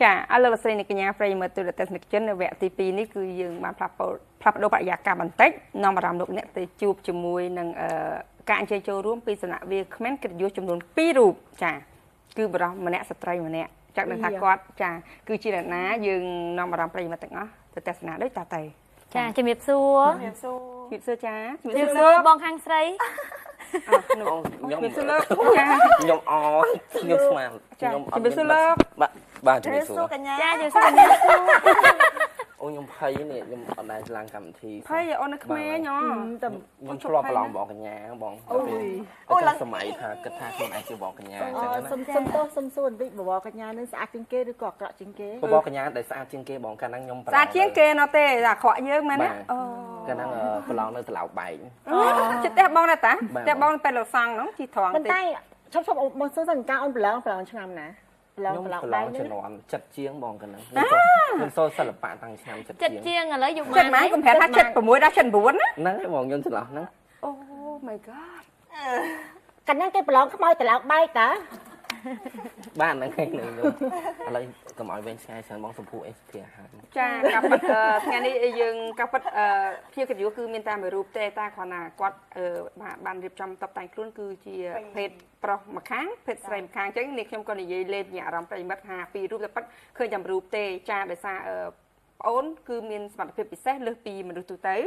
ចាអរលោកលោកស្រីអ្នកកញ្ញាប្រិយមិត្តទូរទស្សនិកជននៅវគ្គទី2នេះគឺយើងបានផ្លាស់ប្ដូរបរិយាកាសបន្តិចនាំអារម្មណ៍លោកអ្នកទៅជួបជាមួយនឹងការអញ្ជើញចូលរួមពីសំណាក់វាគ្មិនកិត្តិយសចំនួន2រូបចាគឺបរិសម្នាក់ស្ត្រីម្នាក់ចាក់នឹងថាគាត់ចាគឺជាអ្នកណាយើងនាំអារម្មណ៍ប្រិយមិត្តទាំងអស់ទៅទស្សនាដូចតទៅចាជំរាបសួរជំរាបសួរចាជំរាបសួរបងខាងស្រីខ្ញុំសួរលោកចាខ្ញុំអខ្ញុំស្មានខ្ញុំជំរាបសួរលោកបាទជំរាបសួរកញ្ញាចាជំរាបសួរកញ្ញាអូខ្ញុំភ័យនេះខ្ញុំអត់ដែរឡើងកម្មវិធីភ័យអូននៅក្មេងហ៎ខ្ញុំឆ្លប់ប្រឡងបងកញ្ញាបងអូឡើងសម័យថាគិតថាខ្លួនឯងជាបងកញ្ញាអញ្ចឹងណាសុំទោសសុំសួរបន្តិចបងកញ្ញានឹងស្អាតជាងគេឬក៏អាក្រក់ជាងគេបងកញ្ញាដែលស្អាតជាងគេបងកាលហ្នឹងខ្ញុំស្អាតជាងគេណោះទេអាក្រក់យើងមែនទេអូកាលហ្នឹងប្រឡងនៅត្រឡោកបែកចិត្តផ្ទះបងណាតាផ្ទះបងពេលលោកសង្ឃហ្នឹងជីត្រង់ទេតែឈប់បងសួរសង្ការអូនប្រឡងឆ្នាំណាខ្ញុំប្រឡងជំនាន់ចិត្តជាងបងកាលហ្នឹងខ្ញុំសូត្រសិល្បៈតាំងឆ្នាំចិត្តជាងឥឡូវយុគម៉ានកុំប្រាប់ថា76ដល់79ណាហ្នឹងហើយបងខ្ញុំច្រឡោះហ្នឹងអូ my god កាលហ្នឹងគេប្រឡងខ្មោចត្រឡោកបែកតាបាទហ្នឹងហើយខ្ញុំឥឡូវកុំឲ្យវិញឆ្ងាយច្រើនបងសម្ពុះអេសភាហាចាកាប់ពិតថ្ងៃនេះយើងកាប់ពិតជាកិត្តិយសគឺមានតែមួយរូបទេតែគ្រាន់តែគាត់បានរៀបចំតុបតែងខ្លួនគឺជាភេទប្រុសម្ខាងភេទស្រីម្ខាងអញ្ចឹងនេះខ្ញុំក៏និយាយលេងញ៉ាអារម្មណ៍ប្រិមិត្តថាពីររូបតែពិតឃើញតែរូបទេចាដោយសារប្អូនគឺមានសមត្ថភាពពិសេសលើសពីមនុស្សទូទៅ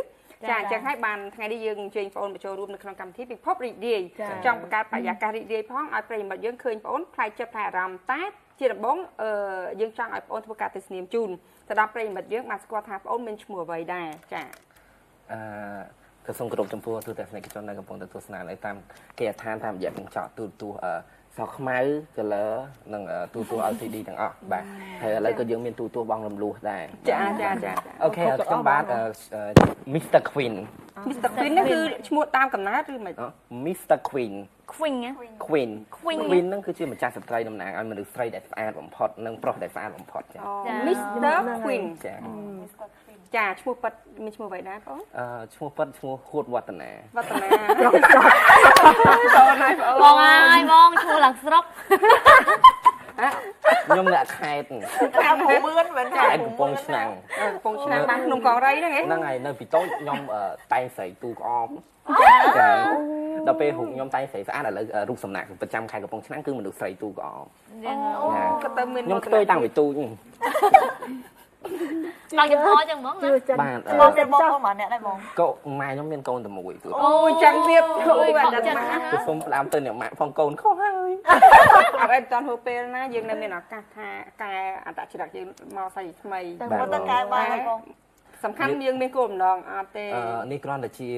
ចាអញ្ចឹងហើយបានថ្ងៃនេះយើងអញ្ជើញបងប្អូនមកចូលរួមនៅក្នុងកម្មវិធីពិភពរីករាយចង់បង្កើតបរិយាកាសរីករាយផងឲ្យប្រិយមិត្តយើងឃើញបងប្អូនផ្លែចិត្តផ្លែអារម្មណ៍តែជាដំបូងយើងចង់ឲ្យបងប្អូនធ្វើការទស្សនាជូនទៅដល់ប្រិយមិត្តយើងបានស្គាល់ថាបងប្អូនមានឈ្មោះអ្វីដែរចាក៏សូមគោរពចំពោះទូទស្សនិកជនដែលកំពុងទស្សនានៅតាមគេដ្ឋានតាមរយៈកញ្ចក់ទូសខ្មៅ color និងទូទស្សន៍ LCD ទាំងអស់បាទហើយឥឡូវក៏យើងមានទូទស្សន៍បងរំលោះដែរចាអូខេខ្ញុំបាទ Mr Queen Mr Queen នេះគឺឈ្មោះតាមកំណើតឬមិន Mr Queen Queen ហ្នឹងគឺជាម្ចាស់ស្ត្រីតំណាងឲ្យមនុស្សស្រីដែលស្អាតបំផុតនិងប្រុសដែលស្អាតបំផុតចា Mr Queen ចាឈ្មោះប៉ិតមានឈ្មោះអ្វីដែរបងឈ្មោះប៉ិតឈ្មោះហួតវឌ្ឍនាប្រុសប្រុសចូលណាបងអើយបងឈ្មោះឡើងស្រុកខ្ញុំអ្នកខេត្តខាងហូមឿនមែនចាកំពង់ឆ្នាំងបានក្នុងកងរៃហ្នឹងហើយនៅពីតូចខ្ញុំតែងស្រីទូក្អមចាដល់ពេលរូបខ្ញុំតែងស្រីស្អាតឥឡូវរូបសំណាក់ប្រចាំខេត្តកំពង់ឆ្នាំងគឺមនុស្សស្រីទូក្អមក៏ទៅមានខ្ញុំធ្វើតាំងពីទូចដល់ចំហចឹងហ្មងណាបាទបងទៅបងមកអ្នកដែរបងកូនម៉ែខ្ញុំមានកូនតែមួយអូចឹងទៀតអូអាចារ្យគឺសុំផ្ដាំទៅអ្នកម៉ាក់ផងកូនខុសហើយអត់អីតាន់ហូបពេលណាយើងនៅមានឱកាសថាកែអត្តចរិតយើងមកស្អីថ្មីបាទទៅកែបានហើយបងសំខាន់យើងមានគោលបំណងអត់ទេនេះគ្រាន់តែជា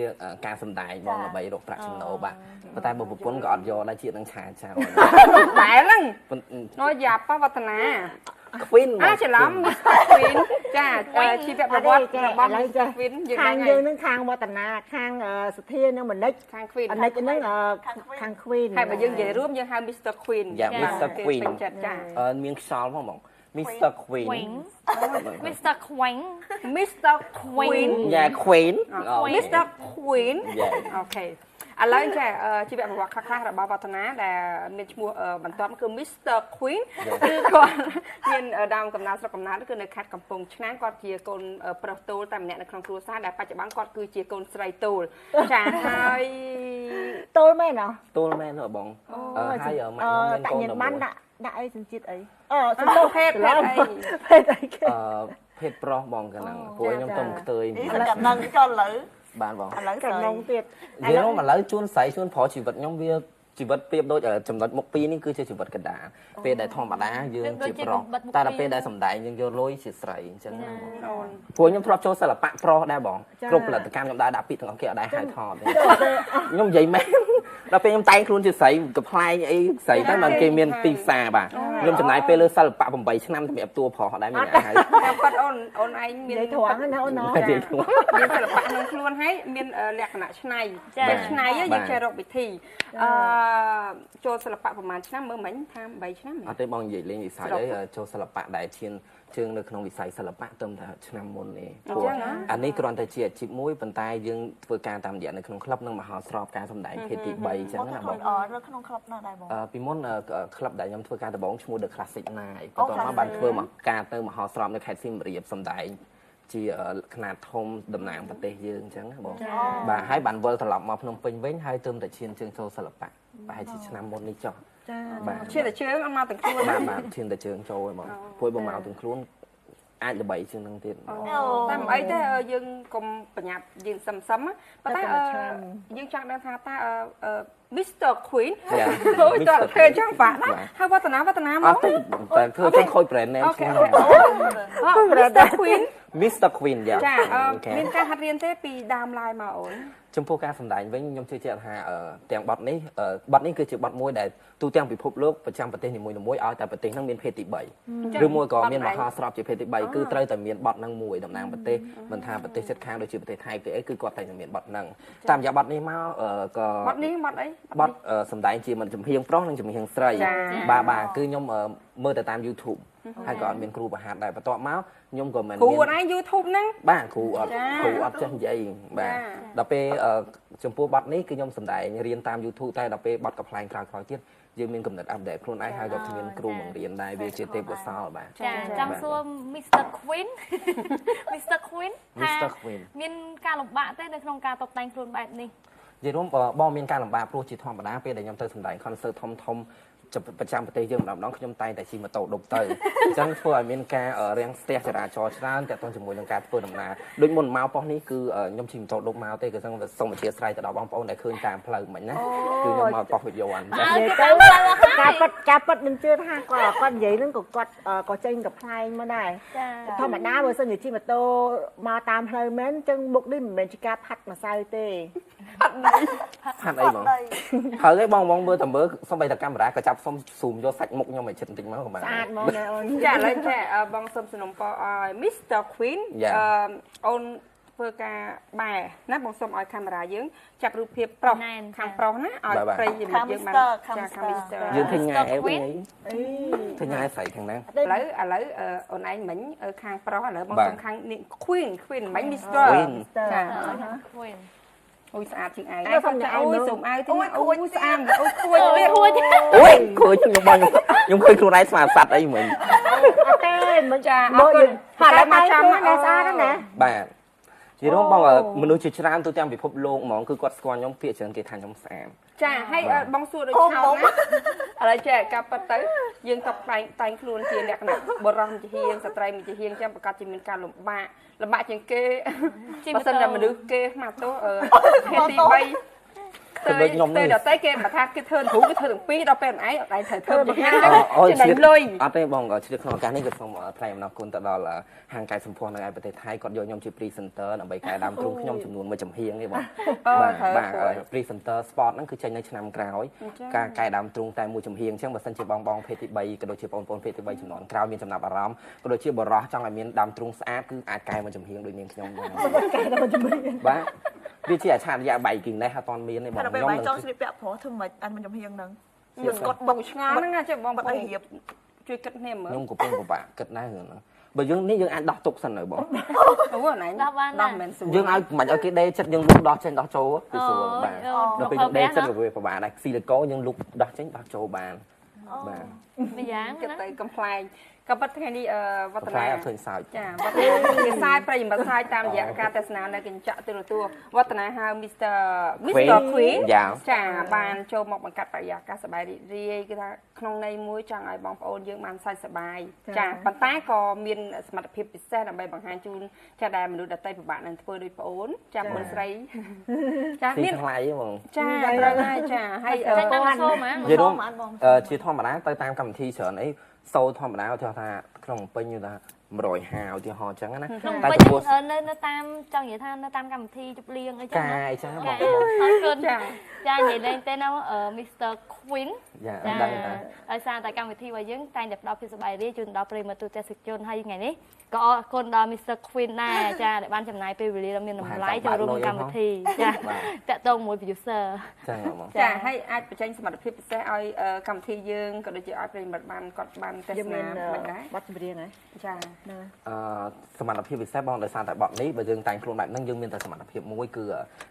ការសម្ដែងបងដើម្បីរកប្រាក់ចំណូលបាទប៉ុន្តែបើប្រពន្ធក៏អត់យកដែរជាតិនឹងឆាចាំតែហ្នឹងណយយ៉ាប៉វឌ្ឍនា Queen ច្រឡំ Mr Queen ចាជីវប្រវត្តិរបស់ Mr Queen ខាងយើងនឹងខាងវឌ្ឍនាខាងសធានឹងមនិចខាង Queen មនិចហ្នឹងខាង Queen ហើយបើយើងនិយាយរួមយើងហៅ Mr Queen យ៉ា Mr Queen ចាមានខ្យល់ផងបង Mr Queen Mr Queen Mr Queen យ៉ា Queen Mr Queen អូខេឥឡូវចាជីវប្រវត្តិខ្លះៗរបស់វឌ្ឍនាដែលមានឈ្មោះបន្ទាប់គឺ Mr Queen គឺគាត់មានដើមកំណើតស្រុកកំណើតគឺនៅខេត្តកំពង់ឆ្នាំងគាត់ជាកូនប្រុសតូលតែម្នាក់នៅក្នុងគ្រួសារដែលបច្ចុប្បន្នគាត់គឺជាកូនស្រីតូលចាហើយតូលមែនហ៎តូលមែនហ៎បងហើយម៉ាក់ខ្ញុំមានកូនតែមួយដាក់អីសញ្ជាតិអីសំដៅភេទអីភេទប្រុសបងកណ្ដឹងពួកខ្ញុំទុំខ្ទើយកំណឹងចុះឥឡូវបានបងឥឡូវកំណងទៀតយើងឥឡូវជួនស្រីជួនប្រុសជីវិតខ្ញុំវាជីវិតប្រៀបដូចចំណុចមុខពីរនេះគឺជាជីវិតកណ្ដាលពេលដែលធម្មតាយើងជាប្រុសតែដល់ពេលដែលសម្ដែងយើងយកលុយជាស្រីអញ្ចឹងណាបងពួកខ្ញុំធ្លាប់ចូលសិល្បៈប្រុសដែរបងគ្រប់ផលិតកម្មខ្ញុំដាក់ពាក្យទាំងអស់គេអត់ដែរហៅថតខ្ញុំនិយាយមែនដល់ពេលខ្ញុំតែងខ្លួនជាស្រីកំ pl ែងអីស្រីតែមិនគេមានទីផ្សារបាទខ្ញុំចំណាយពេលលើសិល្បៈ8ឆ្នាំសម្រាប់តួប្រុសអត់ដែរមានហៅគាត់អូនឯងមានធំណាអូនណោមានសិល្បៈក្នុងខ្លួនហើយមានលក្ខណៈច្នៃច្នៃយើងចេះរកវិធីចូលសិល្បៈប្រហែលឆ្នាំមើលមិញថា8ឆ្នាំអត់ទេបងនិយាយលេងវិស័យអីចូលសិល្បៈដែលឈានជើងនៅក្នុងវិស័យសិល្បៈទៅតែឆ្នាំមុននេះព្រោះអានេះគ្រាន់តែជាអាជីពមួយប៉ុន្តែយើងធ្វើការតាមរយៈនៅក្នុងក្លឹបនិងមហោស្រពការសម្ដែងភេទទី3 ចឹងណាបង នៅក្នុងក្លឹបណាដែរបង ពីមុនក្លឹបដែលខ្ញុំធ្វើការដំបូងឈ្មោះ The Classic Night បន្ទាប់មកបានធ្វើមកការទៅមហោស្រពនៅខេត្តសៀមរាបសម្ដែងជាຂະຫນາດធំតំណាងប្រទេសយើងអញ្ចឹងណាបងបាទហើយបានវិលត្រឡប់មកភ្នំពេញវិញហើយទើបតែឈានជើងចូលសិល្បៈប្រហែលជាឆ្នាំមុននេះចុះ ចា បាទ ឈានតែជើងអត់មកទាំងខ្លួន បាទឈានតែជើងចូលហ្មងព្រោះបើមកទាំងខ្លួនអាចល្បីជាងនឹងទៀត តែមិនអីទេយើងកុំប្រញាប់យើងសឹមប៉ុន្តែយើងចង់ដឹងថាតើMr. Queen អូយតើធ្វើចឹងបាក់ណាហើយវឌ្ឍនាមក អត់តែធ្វើចឹងខូច brand name ឈ្មោះ Mr. Queen Mr. Queen យ៉ា ចាមានការហាត់រៀនទេពីដើមឡើយមកអូន ចំពោះការសម្ដែងវិញខ្ញុំជឿជាក់ថាទាំងបទនេះគឺជាបទមួយដែលទូទាំងពិភពលោកប្រចាំប្រទេសនីមួយៗឲ្យតែប្រទេសហ្នឹងមានភេទទី3ឬមួយក៏មានមហាស្របជាភេទទី3គឺត្រូវតែមានបទហ្នឹងមួយតំណាងប្រទេសមិនថាប្រទេសជិតខាងដូចជាប្រទេសថៃទេអីគឺគាត់តែមានបទហ្នឹងតាមរយៈបទនេះមកក៏បទនេះបទអីបទសម្ដែងជាមិនចំហៀងប្រុសនិងចំហៀងស្រីបាទគឺខ្ញុំមើលទៅតាម YouTube ហើយក៏អត់មានគ្រូបង្ហាត់ដែរបន្ទាប់មកខ្ញុំក៏មិនមានគ្រូអត់ឯង YouTube ហ្នឹងបាទគ្រូអត់ចេះនិយាយបាទដល់ពេលចំពោះបទនេះគឺខ្ញុំសម្ដែងរៀនតាម YouTube តែដល់ពេលបទកំ pl ែងក្រោយៗទៀតយើងមានកំណត់អាប់ដេតខ្លួនឯងហើយក៏គ្មានគ្រូបង្រៀនដែរវាជាទេពកោសល្យបាទចាចង់សួរ Mr. Queen Mr. Queen មានការលំបាកទេនៅក្នុងការតុបតែងខ្លួនបែបនេះ និយាយរួមបងមានការលំបាកព្រោះជាធម្មតាពេលដែលខ្ញុំទៅសម្ដែង concert ធំប្រចាំប្រទេសយើងម្ដងខ្ញុំតែងតែជិះម៉ូតូដប់ទៅអញ្ចឹងធ្វើឲ្យមានការរាំងស្ទះចរាចរណ៍ច្រើនទាក់ទងជាមួយនឹងការធ្វើដំណើរដូចមុនមកប៉ុស្តិ៍នេះគឺខ្ញុំជិះម៉ូតូដប់មកទេគឺសូមអធិស្ឋានទៅដល់បងប្អូនដែលឃើញតាមផ្លូវមិញណាគឺខ្ញុំមកប៉ុស្តិ៍វិទ្យាវ័នចា៎ការប៉ັດមិនជឿថាគាត់និយាយនឹងក៏គាត់ក៏ចេញកំ pl ែងមកដែរធម្មតាបើសិនជាជិះម៉ូតូមកតាមផ្លូវមែនអញ្ចឹងមុខនេះមិនមែនជាការផាត់ម្សៅទេ ផាត់អីបងហើយបងមើលតែមើលសូម្បីតែកាមេរ៉ាក៏ចាប់សុំស៊ូមយកសាច់មុខខ្ញុំឲ្យជិតបន្តិចមកក៏បាន ស្អាតហ្មងណាអូនចាឥឡូវចាបងសុំសំណុំពរឲ្យ Mr. Queen អូនធ្វើការបែរណាបងសុំឲ្យកាមេរ៉ាយើងចាប់រូបភាពប្រុសខាងប្រុសណាឲ្យប្រិយមិត្តយើងបានចាខាង Mr. យើងឃើញថ្ងៃអីវិញឃើញថ្ងៃស្រីខាងណាឥឡូវអូនឯងមិញខាងប្រុសឥឡូវបងសុំខាង Queen មិញ Mr. ចា Queen អូយស្អាតជាងឯងសុំចាអូយសុំឲ្យទីអូយស្អាតអូយគួយទៀត អូយឃើញខ្ញុំឃើញខ្លួនឯងស្មារតីសัตว์អីមិញ អត់ទេមិនចាអរគុណហើយមកចាំមកស្អាតណាបាទជារួមបងមនុស្សជាច្រើនទូទាំងពិភពលោកហ្មងគឺគាត់ស្គាល់ខ្ញុំពាក្យច្រើនគេថាខ្ញុំស្អាត ចាហើយបងសួរដូចឆោតណាឥឡូវចេះការប៉ັດទៅយើងតបតែងខ្លួនជាលក្ខណៈបរិសុទ្ធជាហៀងស្ត្រីមួយជាហៀងចឹងប្រកាសជាមានការលំបាកជាងគេបើសិនតែមនុស្សគេមកទោះភេទទី ទៅខ្ញុំនេះទៅដល់តែគេបើថាគេធ្វើគ្រូគេធ្វើទាំងពីរដល់ពេលឯងឯងត្រូវធ្វើបង្ហាញជាដៃលុយអត់ទេបងឆ្លៀតក្នុងឱកាសនេះក៏សូមថ្លែងអំណរគុណទៅដល់ហាងកែសម្ផស្សនៅឯប្រទេសថៃគាត់យកខ្ញុំជា presenter ដើម្បីកែដើមទ្រូងខ្ញុំចំនួនមួយចំហៀងនេះបងបាទ presenter sport ហ្នឹងគឺចេញនៅឆ្នាំក្រោយការកែដើមទ្រូងតែមួយចំហៀងអញ្ចឹងបើសិនជាបងភេទទី3ក៏ដូចជាបងភេទទី3ចំនួនក្រោយមានចំណាប់អារម្មណ៍ក៏ដូចជាបរោះចង់ឲ្យមានដើមទ្រូងស្អាតគឺអាចកែមួយចំហៀងដូចនាងខ្ញុំបងបាទវាជាអច្ឆរិយៈបៃគីងនេះអត់មានទេបងខ្ញុំចង់ស្លៀកពាក់ប្រុសធ្វើមិនបានមួយចំហៀងហ្នឹង ស្កត់បងឆ្ងល់ហ្នឹងចេះបងប្អូនរៀបជួយគិតគ្នាមើលខ្ញុំកំពុងពិបាកគិតដែរហ្នឹងបើយើងនេះយើងអាចដោះទុកសិនទៅបងអូណៃដោះមិនស្រួលយើងឲ្យមិនឲ្យគេដេចិត្តយើងលុបដោះចេញដោះចូលគឺស្រួលបាទដល់ពេលយើងដេចិត្តវាពិបាកដែរស៊ីលីកូយើងលុបដោះចេញដោះចូលបានបាទម្យ៉ាងគិតទៅកំ pl ែងក៏ប៉ុន្តែថ្ងៃនេះវត្តនាឃើញសើចចាវត្តនាគេសាយប្រិយមិត្តសាយតាមរយៈការទស្សនានៅកញ្ចក់ទូរទស្សន៍វត្តនាហៅ Mr. Queen ចាបានចូលមកបង្កាត់បរិយាកាសសប្បាយរីករាយគឺថាក្នុងន័យមួយចង់ឲ្យបងប្អូនយើងបានសើចសប្បាយចាប៉ុន្តែក៏មានសមត្ថភាពពិសេសដើម្បីបង្ហាញជូនចាដែលមនុស្សដទៃពិបាកនឹងធ្វើដោយប្អូនចាបងស្រីចាមានថ្លៃហ្មងចាត្រូវហើយចាហើយតាមសូមនិយាយរួមជាធម្មតាទៅតាមកម្មវិធីច្រើនអីសូធម្មតាឧទាហរណ៍ថាក្នុងពេញថា150ឧទាហរណ៍អញ្ចឹងណាតែនៅតាមចង់និយាយថានៅតាមកម្មវិធីជប់លៀងអីចឹងកាយអញ្ចឹងបងអរគុណចានិយាយលេងទេណា Mr. Queen ចាដឹងតាដោយសារតែកម្មវិធីរបស់យើងតែងតែផ្ដល់ភាពសប្បាយរីកជូនដល់ប្រិយមិត្តទូទាំងសិជនហើយថ្ងៃនេះក៏អរគុណដល់ Mr. Queen ដែរចាដែលបានចំណាយពេលវេលាដ៏មានតម្លៃចូលរួមកម្មវិធីចាតាក់ទងមួយ producer ចាហើយអាចបញ្ចេញសមត្ថភាពពិសេសឲ្យកម្មវិធីយើងក៏ដូចជាឲ្យប្រិយមិត្តបានគាត់បានទស្សនាមិនដែរបាត់ចម្រៀងហ៎ចា សមត្ថភាពពិសេសបងដោយសារតែបទនេះបើយើងតែងខ្លួនបែបហ្នឹងយើងមានតែសមត្ថភាពមួយគឺ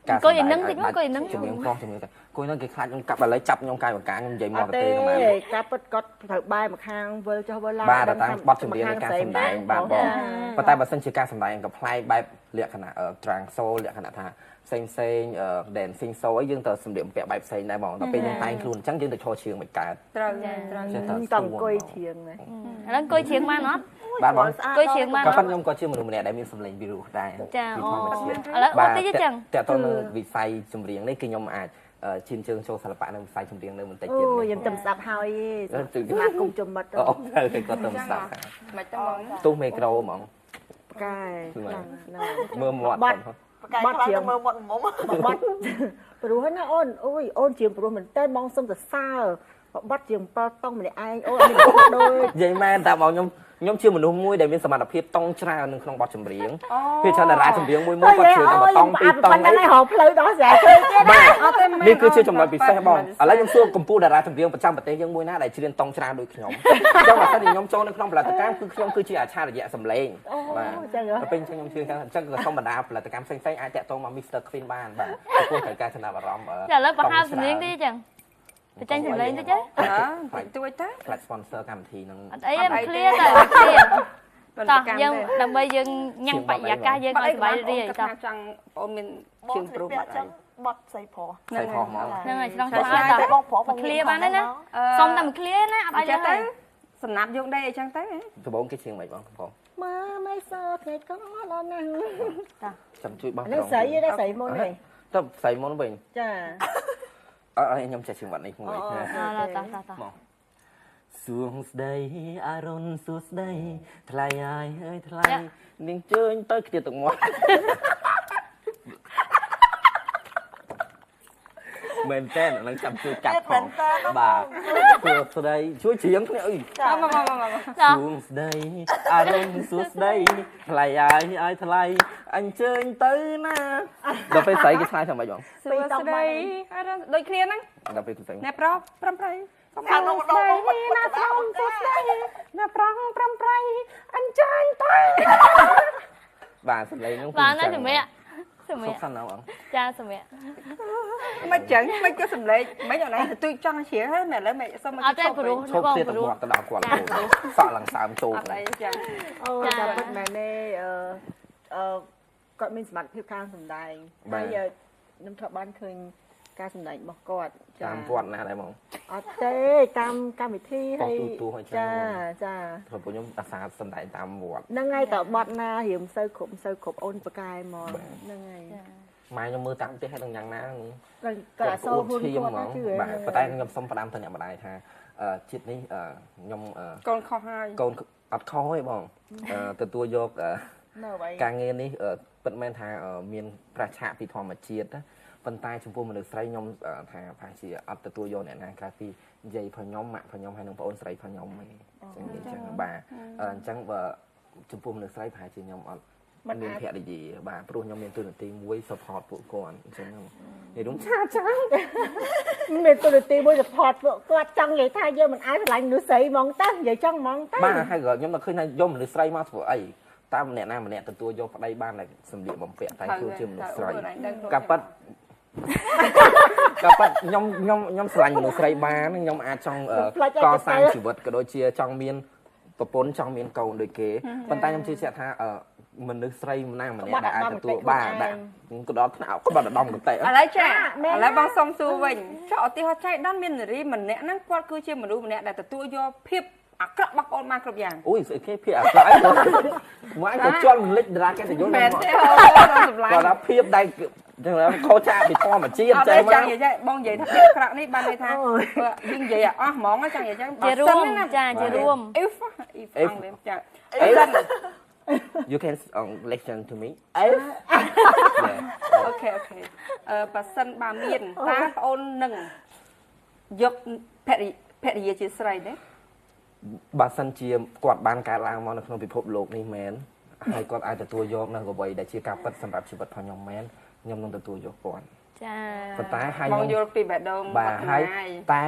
ការ អង្គុយឯហ្នឹងតិចមកអង្គុយឯហ្នឹង ជំនាញប្រុសជំនាញតែអង្គុយហ្នឹងគេខ្លាចខ្ញុំកាប់ឥឡូវចាប់ខ្ញុំកាយបង្ការខ្ញុំនិយាយមកទេហ្នឹង ការពិតគាត់ត្រូវបែរមកខាងវិលចុះវិលឡើង បាទតាមបទចម្រៀងនៃការសម្ដែងបាទបងប៉ុន្តែបើសិនជាការសម្ដែងក៏ប្លែកបែបលក្ខណៈត្រាំងសូលលក្ខណៈថាផ្សេងdancing show អីយើងទៅសម្លៀកបំពាក់បែបផ្សេងដែរបងដល់ពេលយើងតែងខ្លួនអញ្ចឹងយើងទៅឈរជើងមិនកើត ត្រូវ តអង្គុយជាងណា ឥឡូវអង្គុយជ្រៀងបានអត់ បាទបង អង្គុយជ្រៀងបាន ក៏ អ ប៉ុន្ ត់ តែខ្ញុំក៏ជាមនុស្សម្នាក់ដែលមានសម្លេងពីរោះដែរ ចាអូឥឡូវអូតិចចឹង តែតើនៅវិស័យចម្រៀងនេះគឺខ្ញុំអាចឈានជើងចូលសិល្បៈនៅវិស័យចម្រៀងនៅបន្តិច អូ ទៀត ខ្ញុំទៅស្ដាប់ហើយស្មាគុំចំមិត្ត អូទៅក៏ទៅស្ដាប់ មិនទៅបង ទុះមេក្រូហ្មង កាយ មើលមាត់ បាត់ជាងមើលមាត់មុំបាត់ព្រោះណាអូនអូយអូនជាងព្រោះមែនតើបងសុំសរសើរបាត់ជាង7តង់ម្នាក់ឯងអូនមានដូច និយាយមែនតែបងខ្ញុំជាមនុស្សមួយដែលមានសមត្ថភាពតង់ច្រើននៅក្នុងបទចម្រៀងពេលច្រើនតារាចម្រៀងមួយគាត់ជឿតែ1តង់2តង់ តែហៅផ្លូវដោះស្រាយឃើញទៀតណា នេះគឺជាចំណុចពិសេសបងឥឡូវខ្ញុំសួរកម្ពុជាតារាចម្រៀងប្រចាំប្រទេសយើងមួយណាដែលច្រៀងតង់ច្រើនដូចខ្ញុំអញ្ចឹងបើសិនជាខ្ញុំចូលនៅក្នុងផលិតកម្មគឺខ្ញុំគឺជាអច្ឆរិយៈសម្លេងបាទតែពេលខ្ញុំជឿថាអញ្ចឹងក៏ធម្មតាផលិតកម្មផ្សេងៗអាចតាក់ទងមក Mr. Queen បានបាទព្រោះត្រូវការចំណាប់អារម្មណ៍ ចាឥឡូវបង្ហើបសម្លេងតិចចឹងបញ្ចេញសម្លេងតិចទេ ទួយទៅ ផ្លាត់ sponsor កម្មវិធីហ្នឹង អត់អីទេមិនឃ្លាទៅឃ្លាតោះយើងដើម្បីយើងញ៉ាំបរិយាកាសយើងឲ្យសុបាយរីកតោះ ចង់បងមាន ប ជា ង ង ស្ ប្រុស រី បាត់ ចឹងបត់ស្រីប្រុស ใส่พอหมอ ហ្នឹងហើយឆ្លងឆ្លើ តែ យតោះ បងប្រុស ឃ្លាបានទេណាសុំតែមួយឃ្លាណាអត់ឲ្យ ចេះ លើ ទៅសំណាប់យកដេកអីចឹងទៅ ដំបងគេជាងមិនបងបង មើលមិនសើថ្ងៃក៏ដល់ណាស់ ចាំជួយបង នេះស្រីទេស្រីមុននេះ ទៅស្រីមុនវិញ ចា អត់ខ្ញុំចេះជាងបាត់នេះមួយ តោះសួងស្ដីអរុនសួស្ដីថ្លៃហើយអើយថ្លៃនាងជើញទៅគ្នាទឹកមាត់មែនតើនឹងចាំជួយកាត់ផងបាទសួស្ដីជួយច្រៀងគ្នាអី មក សួងស្ដីអរុនសួស្ដីថ្លៃហើយអើយថ្លៃអញ្ជើញទៅណាដល់ពេលស្រីគេឆ្លើយថាម៉េចបង សួស្ដីអរដូចគ្នាហ្នឹង ដល់ពេលស្រី អ្នកប្រុសប្រំប្រៃ ខាងនោះម្ដងមក ណាស្រងសួស្ដីអ្នកប្រុសប្រំប្រៃអញ្ជើញទៅ បាទសម្លេងហ្នឹង បានហើយសម្រាប់សម្រាប់ សុខសាន្តណាស់បង ចាសម្រាប់ មិនចឹងមិនក៏សម្លេងមិនអត់ណាទួយចង់ជ្រៀងហើយមែនឥឡូវមិនសុំមក អត់ទេព្រោះ ឈប់ បង ទៀត ព្រោះ មកទៅដល់គាត់សក់ឡើងសើមជោគ អត់អីចឹង អូតែពិតមែនទេគាត់មានសមត្ថភាពខាងសម្ដែងហើយខ្ញុំធ្លាប់បានឃើញការសម្ដែងរបស់គាត់ តាមវត្តណាដែរបង អត់ទេតាមកម្មវិធីហើយចាចា ព្រោះខ្ញុំអាសាសម្ដែងតាមវត្ត ហ្នឹងហើយតើបត់ណារៀមសូវគ្រប់អូនប្រកែមកហ្នឹងហើយ ម៉ែខ្ញុំមើលតាមផ្ទះហើយនឹងយ៉ាងណា ក៏អសូរហ៊ុនគាត់ណាជឿ បាទប៉ុន្តែខ្ញុំសុំផ្ដាំទៅអ្នកម្ដាយថាជាតិនេះខ្ញុំ កូនខុសហើយក ូនអត់ខុសទេបងទទួលយក នៅអ្វី ការងារនេះពិតមែនថាមានប្រឆាកពីធម្មជាតិណាប៉ុន្តែចំពោះមនុស្សស្រីខ្ញុំថាប្រហែលជាអត់ទទួលយកអ្នកណាក្រៅពីនិយាយផងខ្ញុំម៉ាក់ផងខ្ញុំហើយនឹងបងអូនស្រីផងខ្ញុំទេអញ្ចឹងបាទអញ្ចឹងបើចំពោះមនុស្សស្រីប្រហែលជាខ្ញុំអត់មានភរិយាបាទព្រោះខ្ញុំមានទូនាទីមួយ support ពួកគាត់អញ្ចឹងនិយាយរួមឆាចា មានទូនាទីមួយ support ពួកគាត់ចង់និយាយថាយើងមិនអាចឆ្លាញ់មនុស្សស្រីហ្មងតើនិយាយចង់ហ្មងតើ បាទហើយក៏ខ្ញុំនឹកឃើញថាយកមនុស្សស្រីមកធ្វើអីតាមម្នាក់ណាម្នាក់ទទួលយកប្តីបានតែសម្លៀកបំពាក់តែខ្លួនជាមនុស្សស្រីកាប៉ិតខ្ញុំស្រឡាញ់មនុស្សស្រីបានខ្ញុំអាចចង់កសាងជីវិតក៏ដូចជាចង់មានប្រពន្ធចង់មានកូនដូចគេប៉ុន្តែខ្ញុំជឿជាក់ថាមនុស្សស្រីម្នាក់ម្នាក់ដែលអាចទទួលបានដាក់ក៏ដល់ថ្នាក់ក្បត់ដដំកតេ ឥឡូវចាឥឡូវបងសុំសួរវិញចុះឧទាហរណ៍ចៃដន្យមាននារីម្នាក់ហ្នឹងគាត់គឺជាមនុស្សម្នាក់ដែលទទួលយកភាពអាក្រក់របស់បងបានគ្រប់យ៉ាង អូយស្អីគេភាពអាក្រក់អីមកក៏ជន់រំលេចតារាគេទៅយល់ មែនទេអូសម្លាញ់ គាត់ថាភាពដែលចឹងខុសចាកពីធម្មជាតិ អត់ ចេះ ទេ មក ចង់និយាយបងនិយាយថាភាពអាក្រក់នេះបានន័យថាយើងនិយាយអស់ហ្មងចង់និយាយចឹង ជារួមចាជារួម if អង់គ្លេសចា You can listen to me អូខេបើសិនបើមានតើបងអូននឹងយកភរិយាជាស្រីទេ បើសិនជាគាត់បានកើតឡើងមកនៅក្នុងពិភពលោកនេះមែនហើយគាត់អាចទទួលយកនៅអ្វីដែលជាការពិតសម្រាប់ជីវិតរបស់ខ្ញុំមែនខ្ញុំនឹងទទួលយកគាត់ ចា ប៉ុន្តែហើយ បង ខ្ញុំ យល់ពីបេះដូង បាទហើយ ហើយ តែ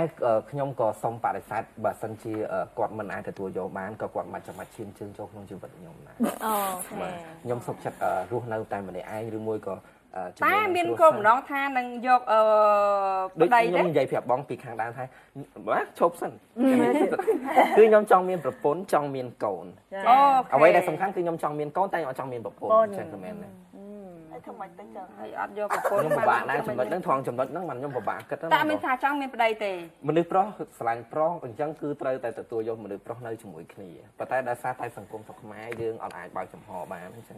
ខ្ញុំក៏សូមបដិសេធបើសិនជាគាត់មិនអាចទទួលយកបានក៏គាត់មិនចាំបាច់ឈានជើងចូលក្នុងជីវិតខ្ញុំដែរ អូខេ បាទខ្ញុំសុខចិត្តរស់នៅតែម្នាក់ឯងឬមួយក៏ តែមានគោលបំណងថានឹងយកដូច ប្តី ខ្ញុំ ទេ និយាយប្រាប់បងពីខាងដើមថាបាទឈប់សិនគឺខ្ញុំចង់មានប្រពន្ធចង់មានកូន អូ អ្វីដែលសំខាន់គឺខ្ញុំចង់មានកូនតែខ្ញុំអត់ចង់មានប្រពន្ធអញ្ចឹងគឺមែនទេ ហើយធ្វើម៉េចទៅចឹង ហើយអត់យកប្រពន្ធ ខ្ញុំពិបាកដែរចំណុចហ្នឹងថងចំណុចហ្នឹងមិនខ្ញុំពិបាកគិត តែមានថាចង់មានប្តីទេ មនុស្សប្រុសស្រឡាញ់ប្រុសអញ្ចឹងគឺត្រូវតែទទួលយកមនុស្សប្រុសនៅជាមួយគ្នាប៉ុន្តែដោយសារតែសង្គមស្រុកខ្មែរយើងអត់អាចបើកចំហបានអញ្ចឹង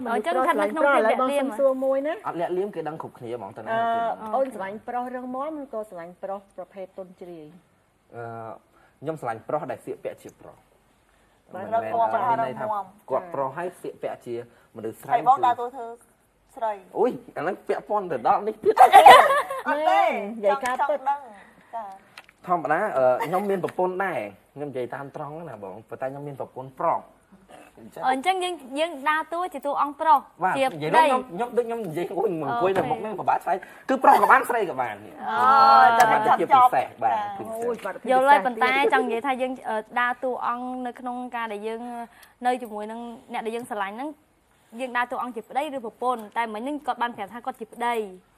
មនុស្សប្រុសស្រឡាញ់ប្រុសឥឡូវបងសុំសួរមួយណា អត់លាក់លៀមគេដឹងគ្រប់គ្នាហ្មងតើណា អូនស្រឡាញ់ប្រុសរឹងមាំឬក៏ស្រឡាញ់ប្រុសប្រភេទទុនជ្រាយ ខ្ញុំស្រឡាញ់ប្រុសដែលស្លៀកពាក់ជាប្រុស រឹងមាំ មានន័យថាគាត់ប្រុសហើយស្លៀកពាក់ជាមនុស្សស្រី ហើយបងដើរទៅធ្វើស្រី អូយអាហ្នឹងពាក់ព័ន្ធទៅដល់នេះទៀត អត់ទេ និយាយការពិត ដឹងចា ធម្មតាខ្ញុំមានប្រពន្ធដែរខ្ញុំនិយាយតាមត្រង់ណាបងប៉ុន្តែខ្ញុំមានប្រពន្ធប្រុស អញ្ចឹងយើងដើរតួជាតួអង្គប្រុស បាទ ជា និយាយ ប្តី ខ្ញុំដូចខ្ញុំនិយាយអូយមកអង្គុយនៅមុខនេះពិបាកឆ្លៃគឺប្រុសក៏បានស្រីក៏បាន អូ តែ តែ បានជាពិសេសបាទពិសេ អូយ ស បាត់ យល់ហើយប៉ុន្តែចង់និយាយថាយើងដើរតួអង្គនៅក្នុងការដែលយើងនៅជាមួយនឹងអ្នកដែលយើងស្រឡាញ់ហ្នឹងយើងដើរតួអង្គជាប្តីឬប្រពន្ធតែមិញហ្នឹងគាត់បានប្រាប់ថាគាត់ជាប្តី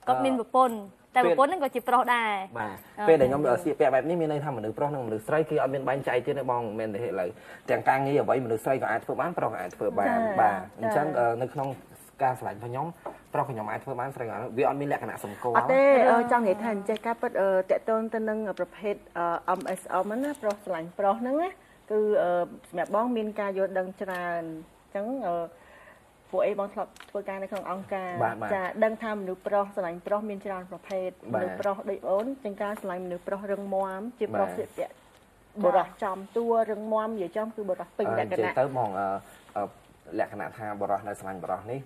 គាត់មានប្រពន្ធតែប្រពន្ធហ្នឹងក៏ជាប្រុសដែរ បាទពេលដែលខ្ញុំស្លៀកពាក់បែបនេះមានន័យថាមនុស្សប្រុសនិងមនុស្សស្រីគឺអត់មានបែងចែកទៀតទេបងមិនមែនទេឥឡូវទាំងការងារអ្វីមនុស្សស្រីក៏អាចធ្វើបានប្រុសក៏អាចធ្វើបានបាទអញ្ចឹងនៅក្នុងការឆ្លាញ់របស់ខ្ញុំប្រុសខ្ញុំអាចធ្វើបានស្រីក៏វាអត់មានលក្ខណៈសម្គាល់ អត់ទេចង់និយាយថាអញ្ចឹងការពិតតកតូនទៅនឹងប្រភេទ MSM ណាប្រុសស្រឡាញ់ប្រុសហ្នឹងណាគឺសម្រាប់បងមានការយល់ដឹងច្រើនអញ្ចឹងពួកអីបងធ្លាប់ធ្វើការនៅក្នុងអង្គការចាដឹងថាមនុស្សប្រុសស្រឡាញ់ប្រុសមានច្រើនប្រភេទមនុស្សប្រុសដូចអូនចឹងការស្រឡាញ់មនុស្សប្រុសរឹងមាំជាប្រុសស្លៀកពាក់បរោះចំតួរឹងមាំនិយាយចំគឺបរោះពេញលក្ខណៈ ទៅហ្មងលក្ខណៈថាបរោះនៅស្រឡាញ់បរោះនេះ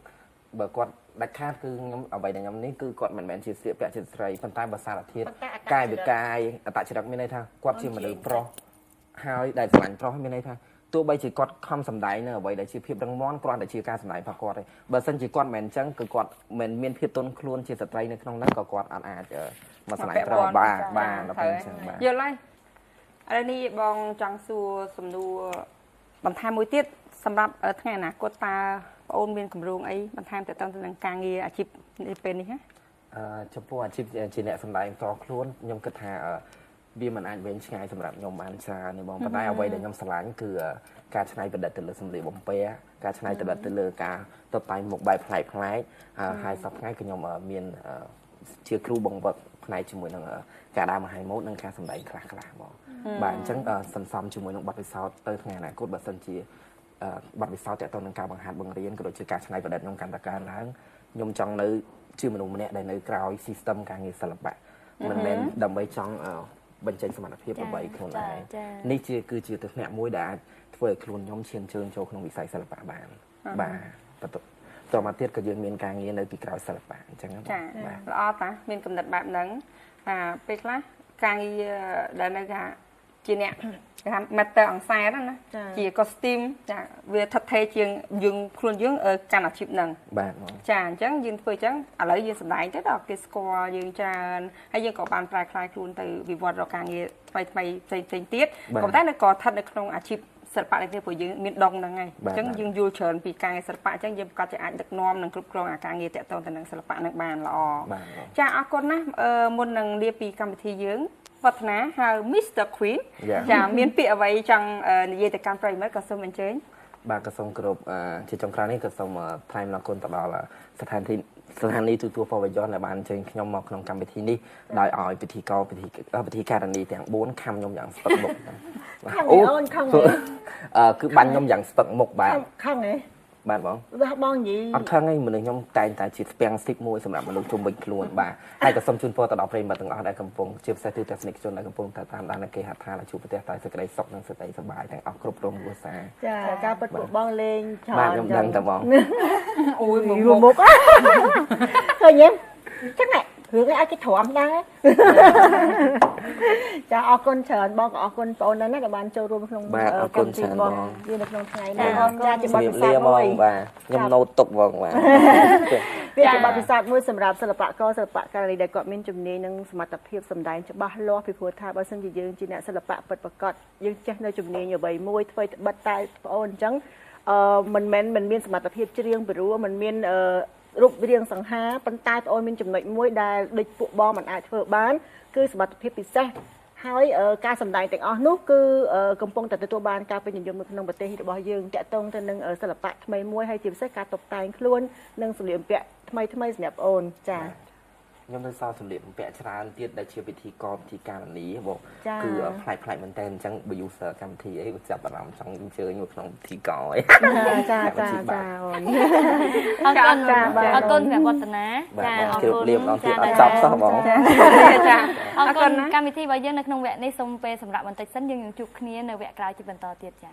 បើគាត់ដាច់ខាតគឺខ្ញុំអ្វីដែលខ្ញុំនេះគឺគាត់មិនមែនជាស្លៀកពាក់ជាស្រីប៉ុន្តែបើសារធាតុកាយវិការអត្តចរិតមានន័យថាគាត់ជាមនុស្សប្រុសហើយដែលស្រឡាញ់ប្រុសមានន័យថាទោះបីជាគាត់ខំសម្ដែងនៅអ្វីដែលជាភាពរឹងមាំគ្រាន់តែជាការសម្ដែងរបស់គាត់ទេបើសិនជាគាត់មិនអញ្ចឹងគឺគាត់មិនមានភាពទន់ខ្លួនជាស្ត្រីនៅក្នុងហ្នឹងក៏គាត់អាចមកស្រឡាញ់ប្រុសបាទដល់ពេលអញ្ចឹងបាទ យល់ហើយឥឡូវនេះបងចង់សួរសំណួរបន្ថែមមួយទៀតសម្រាប់ថ្ងៃអនាគតតើបងអូនមានគម្រោងអីបន្ថែមទៅនឹងការងារអាជីពនេះពេលនេះហ៎ ចំពោះអាជីពជាអ្នកសម្ដែងផ្ទាល់ខ្លួនខ្ញុំគិតថាវាមិនអាចវែងឆ្ងាយសម្រាប់ខ្ញុំបានច្រើនទេបងប៉ុន្តែអ្វីដែលខ្ញុំស្រឡាញ់គឺការច្នៃប្រឌិតទៅលើសម្លៀកបំពាក់ការច្នៃប្រឌិតទៅលើការតុបតែងមុខបែបប្លែកៗហើយសប្តាហ៍ថ្ងៃគឺខ្ញុំមានជាគ្រូបង្វឹកផ្នែកជាមួយនឹងការដើរមហាម៉ូដនិងការសម្ដែងខ្លះៗបងបាទអញ្ចឹងសន្សំជាមួយនឹងបទពិសោធន៍ទៅថ្ងៃអនាគតបើសិនជាបទពិសោធន៍ទាក់ទងនឹងការបង្ហាត់បង្រៀនក៏ដូចជាការច្នៃប្រឌិតខ្ញុំកាន់តែកើនឡើងខ្ញុំចង់នៅជាមនុស្សម្នាក់ដែលនៅក្រោយ system ការងារសិល្បៈមិនមែនដើម្បីចង់បញ្ចេញសមត្ថភាពរបស់ខ្លួនឯងនេះគឺជាទស្សនៈមួយដែលអាចធ្វើឲ្យខ្លួនខ្ញុំឈានជើងចូលក្នុងវិស័យសិល្បៈបានបាទតមកទៀតក៏យើងមានការងារនៅពីក្រោយសិល្បៈអញ្ចឹងបាទ ល្អតាមានកំណត់បែបហ្នឹងពេលខ្លះការងារដែលនៅថាជាអ្នកគេថា master អង្សែនណាជា costume ចាវាថិតថេរជាងយើងខ្លួនយើងកាន់អាជីពហ្នឹងបាទចាអញ្ចឹងយើងធ្វើអញ្ចឹងឥឡូវយើងសម្ដែងទៅដល់គេស្គាល់យើងច្រើនហើយយើងក៏បានប្រែក្លាយខ្លួនទៅវិវត្តរកការងារថ្មីផ្សេងទៀតក៏តែនៅក៏ស្ថិតនៅក្នុងអាជីពសិល្បៈនេះព្រោះយើងមានដងហ្នឹងហើយអញ្ចឹងយើងយល់ច្រើនពីការងារសិល្បៈអញ្ចឹងយើងប្រកាសជាអាចដឹកនាំនិងគ្រប់គ្រងអាការងារតាក់ទងទៅនឹងសិល្បៈហ្នឹងបានល្អចាអរគុណណាស់មុននឹងលាពីកម្មវិធីយើងវឌ្ឍនាហៅ Mr. Queen ចាមានពាក្យអ្វីចង់និយាយទៅកាន់ប្រិយមិត្តក៏សូមអញ្ជើញបាទក៏សូមគោរពជាចុងក្រោយនេះក៏សូមថ្លែងអំណរគុណទៅដល់ស្ថានីយទូទួលពលរដ្ឋដែលបានអញ្ជើញខ្ញុំមកក្នុងកម្មវិធីនេះដោយឲ្យពិធីការនីទាំង4ខំខ្ញុំយ៉ាងស្ពឹកមុខអូនខំគឺបាញ់ខ្ញុំយ៉ាងស្ពឹកមុខបាទខំហ៎បាទបងបងនិយាយអត់ខឹងទេមនុស្សខ្ញុំតែងតែជាស្ពាំងស៊ីបមួយសម្រាប់មនុស្សជុំវិញខ្លួនបាទហើយក៏សូមជូនពរទៅដល់ប្រិយមិត្តទាំងអស់ដែលកំពុងជាពិសេសគឺទស្សនិកជនដែលកំពុងតាមដានគេហៅថាជួបប្រទេសតែសេចក្តីសុខនិងសេចក្តីសប្បាយទាំងអស់គ្រប់គ្រងគ្រួសារចាការពិតពួកបងលេងច្រើនបាទខ្ញុំដឹងតែបងអូយមុខឃើញទេចឹង រឿងឯងគេទ្រាំដែរចាអរគុណច្រើនបងក៏អរគុណបងអូនណាស់ដែលបានចូលរួមក្នុងកម្មវិធីបងយើងនៅក្នុងថ្ងៃនេះចាជាបទពិសោធន៍មួយបាទខ្ញុំណូតទុកបងបាទ វាជាបទពិសោធន៍មួយសម្រាប់សិល្បករសិល្បករដែលគាត់មានជំនាញនិងសមត្ថភាពសម្ដែងច្បាស់លាស់ពីព្រោះថាបើសិនជាយើងជាអ្នកសិល្បៈពិតប្រាកដយើងចេះនៅជំនាញអ្វីមួយធ្វើត្បិតតែបងអូនអញ្ចឹងមិនមែនមិនមានសមត្ថភាពច្រៀងពីព្រោះមិនមានរូបរាងសង្ហាប៉ុន្តែបងអូនមានចំណុចមួយដែលដូចពួកបងមិនអាចធ្វើបានគឺសមត្ថភាពពិសេសហើយការសម្ដែងទាំងអស់នោះគឺកំពុងតែទទួលបានការពេញនិយមនៅក្នុងប្រទេសរបស់យើងតាក់ទងទៅនឹងសិល្បៈថ្មីមួយហើយជាពិសេសការតុបតែងខ្លួននិងសម្លៀកបំពាក់ថ្មីសម្រាប់បងអូនចា៎ ខ្ញុំនៅសល់សម្លៀកបំពាក់ច្រើនទៀតដែលជាពិធីករពិធីការនីបងគឺផ្លែផ្លែមែនតើអញ្ចឹងបើ user កម្មវិធីអីចាប់អារម្មណ៍ចង់អញ្ជើញមកក្នុងពិធីករអីចាអូនអរគុណសម្រាប់វឌ្ឍនាចាអរគុណលៀបដល់ទៀតអត់ចប់សោះបងចាអរគុណកម្មវិធីរបស់យើងនៅក្នុងវគ្គនេះសូមពេលសម្រាប់បន្តិចសិនយើងនឹងជួបគ្នានៅវគ្គក្រោយជាបន្តទៀតចា